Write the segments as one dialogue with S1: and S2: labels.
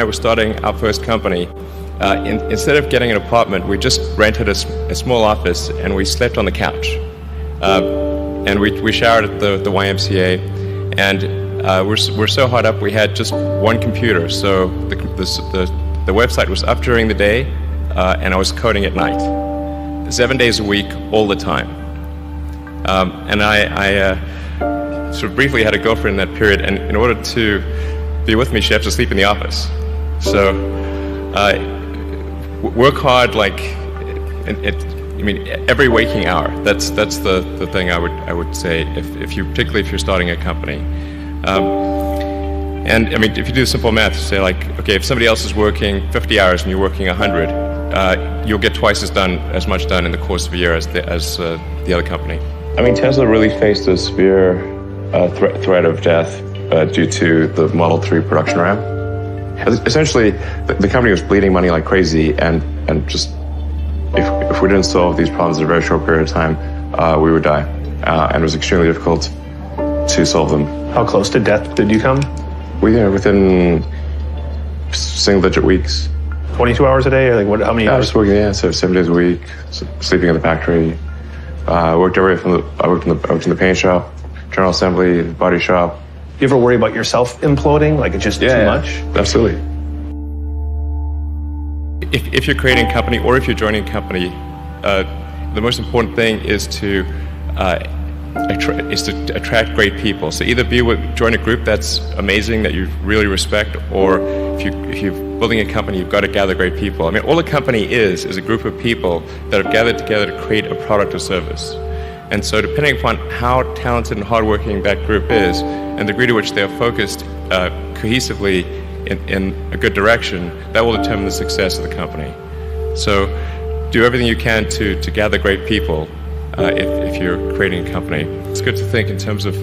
S1: I was starting our first company. Instead of getting an apartment, we just rented a small office and we slept on the couch. And we showered at the YMCA, and we're so hot up we had just one computer. So the website was up during the day, and I was coding at night, 7 days a week, all the time. And I sort of briefly had a girlfriend in that period, and in order to be with me, she had to sleep in the office. So work hard, like every waking hour. That's the thing I would say particularly if you're starting a company. And I mean, if you do simple math, you say like, okay, if somebody else is working 50 hours and you're working 100, you'll get twice as much done in the course of a year as the other company. I mean, Tesla really faced a severe threat of death due to the Model 3 production ramp. Essentially, the company was bleeding money like crazy, and just if we didn't solve these problems in a very short period of time, we would die. And it was extremely difficult to solve them.
S2: How close to death did you come?
S1: Within single-digit weeks.
S2: 22 hours a day, or like how many hours?
S1: I was working, so 7 days a week, sleeping in the factory. I worked in the paint shop, general assembly, body shop.
S2: Do you ever worry about yourself imploding? Like it's just too much?
S1: Absolutely. If you're creating a company or if you're joining a company, the most important thing is to attract great people. So either join a group that's amazing, that you really respect, or if you're building a company, you've got to gather great people. I mean, all a company is a group of people that have gathered together to create a product or service. And so depending upon how talented and hardworking that group is, and the degree to which they are focused cohesively in a good direction, that will determine the success of the company. So do everything you can to gather great people if you're creating a company. It's good to think in terms of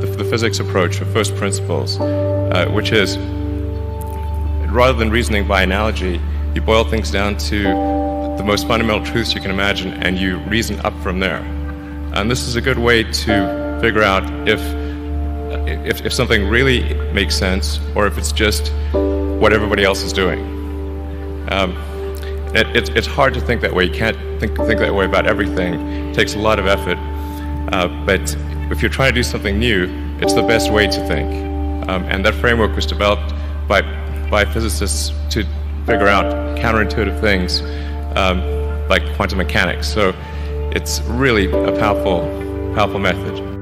S1: the physics approach of first principles, which is, rather than reasoning by analogy, you boil things down to the most fundamental truths you can imagine, and you reason up from there. And this is a good way to figure out if something really makes sense, or if it's just what everybody else is doing. It's hard to think that way. You can't think that way about everything. It takes a lot of effort. But if you're trying to do something new, it's the best way to think. And that framework was developed by physicists to figure out counterintuitive things like quantum mechanics. So it's really a powerful method.